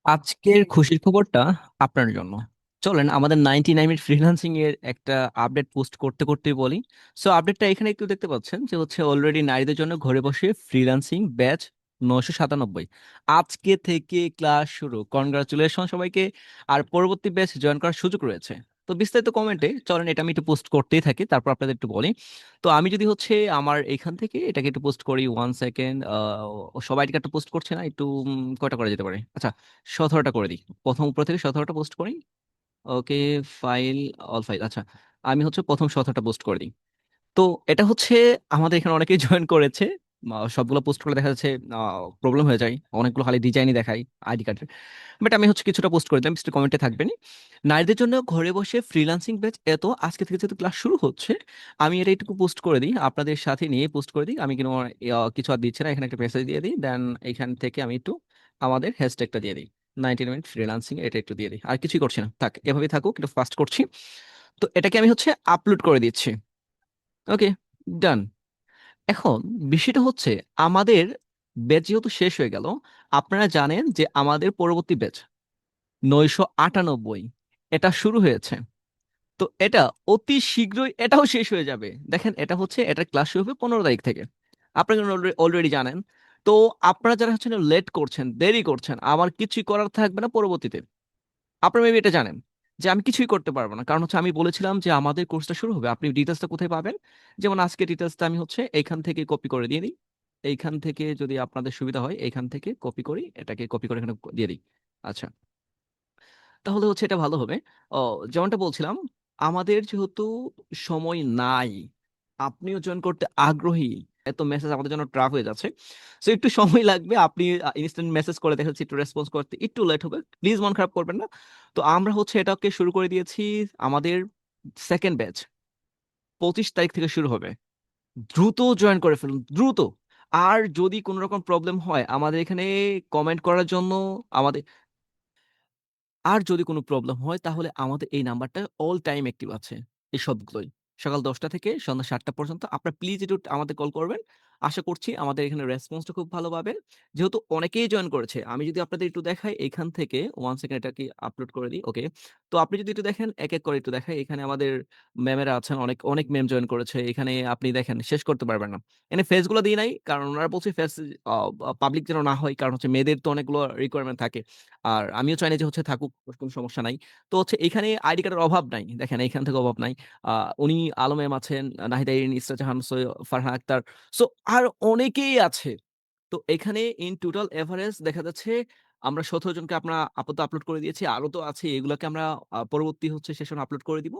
আজকের খুশির খবরটা আপনার জন্য। চলেন আমাদের 99 মিনিট ফ্রিল্যান্সিং এর একটা আপডেট পোস্ট করতে করতেই বলি। সো আপডেটটা এখানে একটু দেখতে পাচ্ছেন যে হচ্ছে অলরেডি নারীদের জন্য ঘরে বসে ফ্রিল্যান্সিং ব্যাচ 997 আজকে থেকে ক্লাস শুরু। কনগ্রাচুলেশন সবাইকে। আর পরবর্তী ব্যাচ জয়েন করার সুযোগ রয়েছে। তো বিস্তারিত কমেন্টে চলেন এটা আমি একটু পোস্ট করতেই থাকি, তারপর আপনাদের একটু বলি। তো আমি যদি হচ্ছে আমার এখান থেকে এটাকে একটু পোস্ট করি, 1 সেকেন্ড। সবাই এটা একটু পোস্ট করছে না, একটু কয়টা করা যেতে পারে? আচ্ছা, 17টা করে দিই। প্রথম উপর থেকে 17টা পোস্ট করি। ওকে, ফাইল, অল ফাইল। আচ্ছা, আমি হচ্ছে প্রথম 17টা পোস্ট করে দিই। তো এটা হচ্ছে আমাদের এখানে অনেকেই জয়েন করেছে। সবগুলো পোস্ট করে দেখা যাচ্ছে প্রবলেম হয়ে যায়, অনেকগুলো খালি ডিজাইনই দেখায় আইডি কার্ডের। বাট আমি হচ্ছে কিছুটা পোস্ট করে দিলাম, কমেন্টে থাকবেন। নারীদের জন্য ঘরে বসে ফ্রিল্যান্সিং ব্যাচ এত, আজকে থেকে যেহেতু ক্লাস শুরু হচ্ছে, আমি এটা একটু পোস্ট করে দিই, আপনাদের সাথে নিয়ে পোস্ট করে দিই। আমি কিন্তু কিছু আর দিচ্ছি না, এখানে একটা মেসেজ দিয়ে দিই, দেন এখান থেকে আমি একটু আমাদের হ্যাশট্যাগটা দিয়ে দিই, 99 মিনিট ফ্রিল্যান্সিং, এটা একটু দিয়ে দিই। আর কিছুই করছি না, থাক এভাবেই থাকুক, একটু ফাস্ট করছি। তো এটাকে আমি হচ্ছে আপলোড করে দিচ্ছি। ওকে, ডান। এখন বিষয়টা হচ্ছে আমাদের ব্যাচ যেহেতু শেষ হয়ে গেল, আপনারা জানেন যে আমাদের পরবর্তী ব্যাচ 998 এটা শুরু হয়েছে। তো এটা অতি শীঘ্রই এটাও শেষ হয়ে যাবে। দেখেন, এটা হচ্ছে এটা ক্লাস শুরু হবে 15 তারিখ থেকে, আপনারা অলরেডি জানেন। তো আপনারা যারা হচ্ছেন লেট করছেন, দেরি করছেন, আমার কিছুই করার থাকবে না পরবর্তীতে। আপনারা মেবি এটা জানেন যে আমি কিছুই করতে পারবো না, কারণ হচ্ছে আমি বলেছিলাম যে আমাদের কোর্সটা শুরু হবে, আপনি ডিটেলসটা কোথায় পাবেন? যেমন আজকে ডিটেলসটা আমি হচ্ছে এইখান থেকে কপি করে দিয়ে দিই। এইখান থেকে যদি আপনাদের সুবিধা হয়, এইখান থেকে কপি করি, এটাকে কপি করে এখানে দিয়ে দিই। আচ্ছা, তাহলে হচ্ছে এটা ভালো হবে। ও, যেমনটা বলছিলাম, আমাদের যেহেতু সময় নাই, আপনিও জয়েন করতে আগ্রহী, এত মেসেজ আমাদের জন্য ট্রাফ হয়ে যাচ্ছে। সো একটু সময় লাগবে, আপনি ইনস্ট্যান্ট মেসেজ করে দেখা যাচ্ছে একটু রেসপন্স করতে একটু লেট হবে, প্লিজ মন খারাপ করবেন না। তো আমরা হচ্ছে এটাকে শুরু করে দিয়েছি। আমাদের সেকেন্ড ব্যাচ 25 তারিখ থেকে শুরু হবে। দ্রুত জয়েন করে ফেলুন, দ্রুত। আর যদি কোনো রকম প্রবলেম হয় আমাদের এখানে কমেন্ট করার জন্য, আমাদের আর যদি কোনো প্রবলেম হয় তাহলে আমাদের এই নাম্বারটা অল টাইম অ্যাক্টিভ আছে। এই সবগুলোই সকাল 10টা থেকে সন্ধ্যা 7টা পর্যন্ত আপনারা প্লিজ একটু আমাদের কল করবেন। আশা করছি আমাদের এখানে রেসপন্সটা খুব ভালো পাবেন। যেহেতু অনেকেই জয়েন করেছে, আমি যদি আপনাদের একটু দেখাই এখান থেকে 1 সেকেন্ড এটাকে আপলোড করে দিই। ওকে, তো আপনি যদি একটু দেখেন এক এক করে একটু দেখাই, এখানে আমাদের ম্যামেরা আছেন, অনেক অনেক ম্যাম জয়েন করেছে। এখানে আপনি দেখেন শেষ করতে পারবেন না। এখানে ফেসগুলো দিই নাই, কারণ ওনারা বলছে ফেস পাবলিক যেন না হয়, কারণ হচ্ছে মেয়েদের তো অনেকগুলো রিকোয়ারমেন্ট থাকে। আর আমিও চাই না যে হচ্ছে থাকুক, কোনো সমস্যা নাই। তো হচ্ছে এখানে আইডি কার্ডের অভাব নাই। দেখেন এইখান থেকে অভাব নাই। আ উনি আলো ম্যাম আছেন, নাহিদা ইরিন, ইসরাত জাহান, ফারহান আক্তার। সো আর অনেকেই আছে। তো এখানে ইন টোটাল এভারেজ দেখা যাচ্ছে আমরা ১৭ জনকে আমরা আপাতত আপলোড করে দিয়েছি। আরো তো আছে, এগুলাকে আমরা পরবর্তী হচ্ছে সেশন আপলোড করে দিব।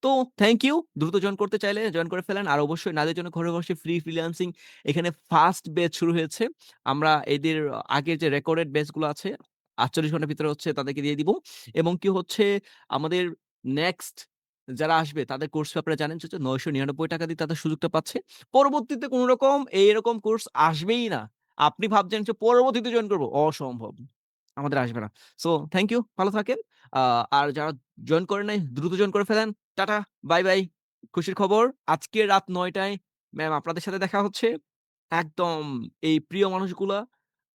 তো থ্যাংক ইউ। দ্রুত জয়েন করতে চাইলে জয়েন করে ফেলেন। আর অবশ্যই নাদের জন্য ঘরে বসে ফ্রি ফ্রিল্যান্সিং এখানে ফার্স্ট ব্যাচ শুরু হয়েছে। আমরা এদের আগের যে রেকর্ডেড ব্যাচ গুলো আছে ৪৮ ঘন্টার ভিতরে হচ্ছে তাদেরকে দিয়ে দিব। এবং কি হচ্ছে আমাদের নেক্সট যারা আসবে তাদের কোর্স ফি আপনারা জানেন যে ৳৯৯৯ দিয়ে তাদের সুযোগটা পাচ্ছে। পরবর্তীতে কোন রকম এইরকম কোর্স আসবেই না। আপনি ভাবছেন যে পরবর্তীতে জয়েন করব, অসম্ভব। আমাদের আসবে না। So thank you. ভালো থাকেন। আ আর যারা জয়েন করেন নাই দ্রুত জয়েন করে ফেলেন। Tata, bye, bye. খুশির খবর, আজকে রাত ৯ টায় ম্যাম আপনাদের সাথে দেখা হচ্ছে। একদম এই প্রিয় মানুষগুলা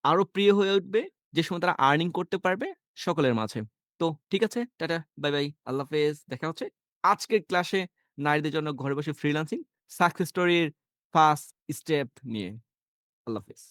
আরো প্রিয় হয়ে উঠবে যে সময় তারা আর্নিং করতে পারবে সকলের মাঝে। তো ঠিক আছে, টাটা, বাই, বাই। আল্লাহ হাফেজ। দেখা হচ্ছে আজকের ক্লাসে নারীদের জন্য ঘরে বসে ফ্রিল্যান্সিং সাকসেস স্টোরির ফার্স্ট স্টেপ নিয়ে। আল্লাহ হাফেজ।